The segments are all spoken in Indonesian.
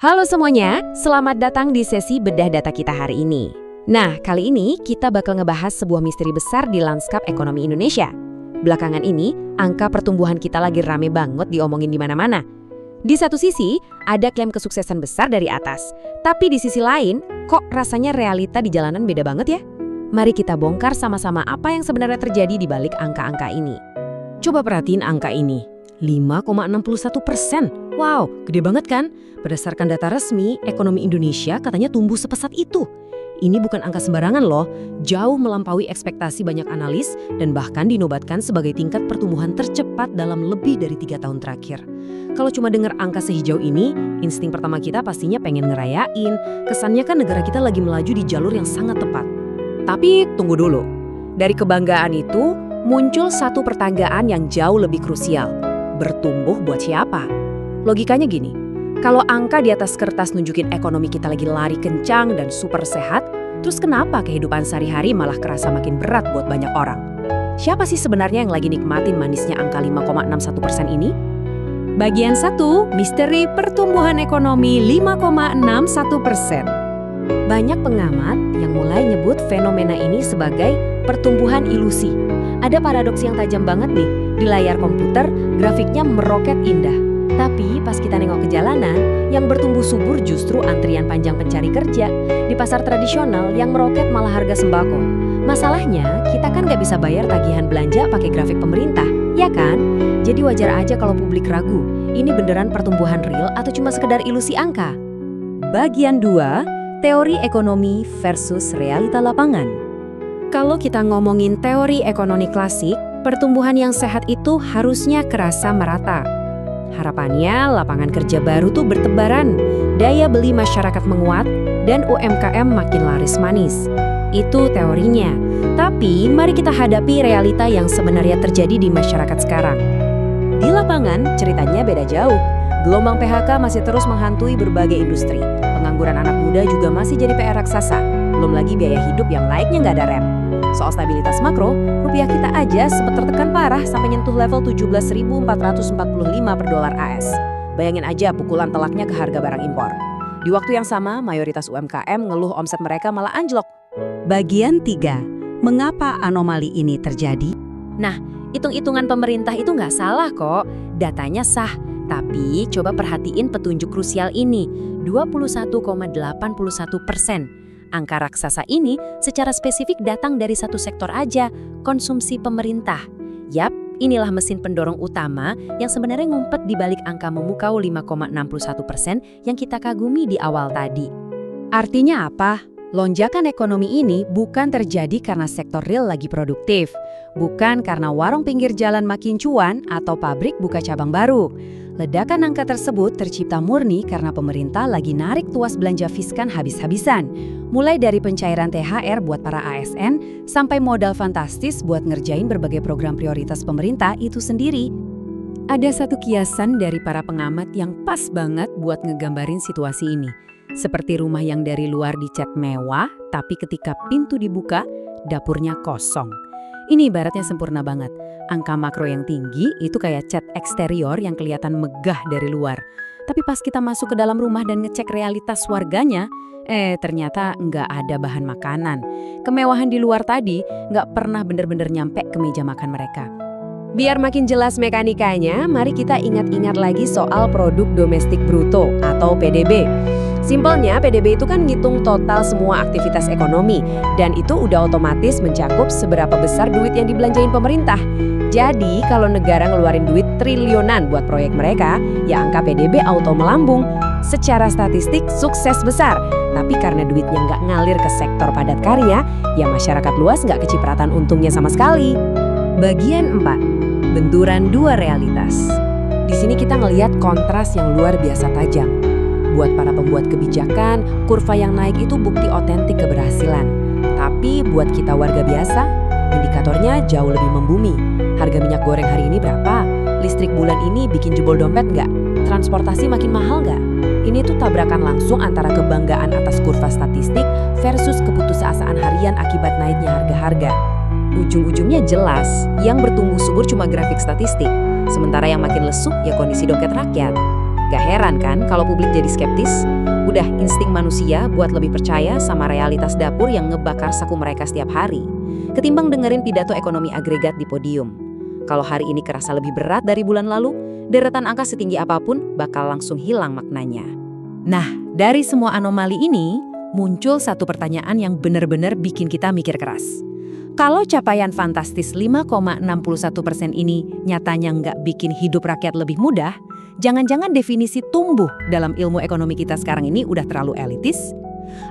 Halo semuanya, selamat datang di sesi bedah data kita hari ini. Nah, kali ini kita bakal ngebahas sebuah misteri besar di lanskap ekonomi Indonesia. Belakangan ini, angka pertumbuhan kita lagi rame banget diomongin di mana-mana. Di satu sisi, ada klaim kesuksesan besar dari atas. Tapi di sisi lain, kok rasanya realita di jalanan beda banget ya? Mari kita bongkar sama-sama apa yang sebenarnya terjadi di balik angka-angka ini. Coba perhatiin angka ini, 5,61%. Wow, gede banget kan? Berdasarkan data resmi, ekonomi Indonesia katanya tumbuh sepesat itu. Ini bukan angka sembarangan loh, jauh melampaui ekspektasi banyak analis dan bahkan dinobatkan sebagai tingkat pertumbuhan tercepat dalam lebih dari 3 tahun terakhir. Kalau cuma dengar angka sehijau ini, insting pertama kita pastinya pengen ngerayain. Kesannya kan negara kita lagi melaju di jalur yang sangat tepat. Tapi tunggu dulu, dari kebanggaan itu muncul satu pertanyaan yang jauh lebih krusial. Bertumbuh buat siapa? Logikanya gini, kalau angka di atas kertas nunjukin ekonomi kita lagi lari kencang dan super sehat, terus kenapa kehidupan sehari-hari malah kerasa makin berat buat banyak orang? Siapa sih sebenarnya yang lagi nikmatin manisnya angka 5,61% ini? Bagian 1, misteri pertumbuhan ekonomi 5,61%. Banyak pengamat yang mulai nyebut fenomena ini sebagai pertumbuhan ilusi. Ada paradoks yang tajam banget nih, di layar komputer grafiknya meroket indah. Tapi pas kita nengok ke jalanan, yang bertumbuh subur justru antrian panjang pencari kerja. Di pasar tradisional, yang meroket malah harga sembako. Masalahnya, kita kan nggak bisa bayar tagihan belanja pakai grafik pemerintah, ya kan? Jadi wajar aja kalau publik ragu, ini beneran pertumbuhan real atau cuma sekedar ilusi angka? Bagian 2, teori ekonomi versus realita lapangan. Kalau kita ngomongin teori ekonomi klasik, pertumbuhan yang sehat itu harusnya kerasa merata. Harapannya lapangan kerja baru tuh bertebaran, daya beli masyarakat menguat, dan UMKM makin laris manis. Itu teorinya. Tapi mari kita hadapi realita yang sebenarnya terjadi di masyarakat sekarang. Di lapangan ceritanya beda jauh. Gelombang PHK masih terus menghantui berbagai industri. Pengangguran anak muda juga masih jadi PR raksasa. Belum lagi biaya hidup yang naiknya nggak ada rem. Soal stabilitas makro, rupiah kita aja sempat tertekan parah sampai nyentuh level 17.445 per dolar AS. Bayangin aja pukulan telaknya ke harga barang impor. Di waktu yang sama, mayoritas UMKM ngeluh omset mereka malah anjlok. Bagian 3, mengapa anomali ini terjadi? Nah, hitung-hitungan pemerintah itu nggak salah kok, datanya sah. Tapi coba perhatiin petunjuk krusial ini, 21,81%. Angka raksasa ini secara spesifik datang dari satu sektor aja, konsumsi pemerintah. Yap, inilah mesin pendorong utama yang sebenarnya ngumpet di balik angka memukau 5,61% yang kita kagumi di awal tadi. Artinya apa? Lonjakan ekonomi ini bukan terjadi karena sektor real lagi produktif, bukan karena warung pinggir jalan makin cuan atau pabrik buka cabang baru. Ledakan angka tersebut tercipta murni karena pemerintah lagi narik tuas belanja fiskan habis-habisan. Mulai dari pencairan THR buat para ASN, sampai modal fantastis buat ngerjain berbagai program prioritas pemerintah itu sendiri. Ada satu kiasan dari para pengamat yang pas banget buat ngegambarin situasi ini. Seperti rumah yang dari luar dicat mewah, tapi ketika pintu dibuka, dapurnya kosong. Ini ibaratnya sempurna banget. Angka makro yang tinggi itu kayak cat eksterior yang kelihatan megah dari luar. Tapi pas kita masuk ke dalam rumah dan ngecek realitas warganya, ternyata nggak ada bahan makanan. Kemewahan di luar tadi nggak pernah bener-bener nyampe ke meja makan mereka. Biar makin jelas mekanikanya, mari kita ingat-ingat lagi soal produk domestik bruto atau PDB. Simpelnya, PDB itu kan ngitung total semua aktivitas ekonomi, dan itu udah otomatis mencakup seberapa besar duit yang dibelanjain pemerintah. Jadi, kalau negara ngeluarin duit triliunan buat proyek mereka, ya angka PDB auto melambung. Secara statistik, sukses besar. Tapi karena duitnya nggak ngalir ke sektor padat karya, ya masyarakat luas nggak kecipratan untungnya sama sekali. Bagian 4, benturan dua realitas. Di sini kita ngelihat kontras yang luar biasa tajam. Buat para pembuat kebijakan, kurva yang naik itu bukti otentik keberhasilan. Tapi buat kita warga biasa, indikatornya jauh lebih membumi. Harga minyak goreng hari ini berapa? Listrik bulan ini bikin jebol dompet nggak? Transportasi makin mahal nggak? Ini tuh tabrakan langsung antara kebanggaan atas kurva statistik versus keputusasaan harian akibat naiknya harga-harga. Ujung-ujungnya jelas, yang bertumbuh subur cuma grafik statistik. Sementara yang makin lesu ya kondisi dompet rakyat. Gak heran kan kalau publik jadi skeptis? Udah insting manusia buat lebih percaya sama realitas dapur yang ngebakar saku mereka setiap hari, ketimbang dengerin pidato ekonomi agregat di podium. Kalau hari ini kerasa lebih berat dari bulan lalu, deretan angka setinggi apapun bakal langsung hilang maknanya. Nah, dari semua anomali ini, muncul satu pertanyaan yang benar-benar bikin kita mikir keras. Kalau capaian fantastis 5,61% ini nyatanya nggak bikin hidup rakyat lebih mudah, jangan-jangan definisi tumbuh dalam ilmu ekonomi kita sekarang ini udah terlalu elitis?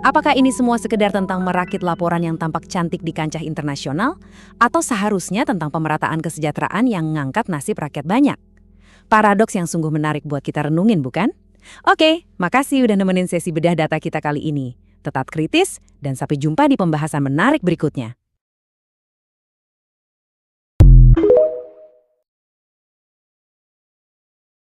Apakah ini semua sekedar tentang merakit laporan yang tampak cantik di kancah internasional? Atau seharusnya tentang pemerataan kesejahteraan yang ngangkat nasib rakyat banyak? Paradoks yang sungguh menarik buat kita renungin, bukan? Oke, makasih udah nemenin sesi bedah data kita kali ini. Tetap kritis, dan sampai jumpa di pembahasan menarik berikutnya.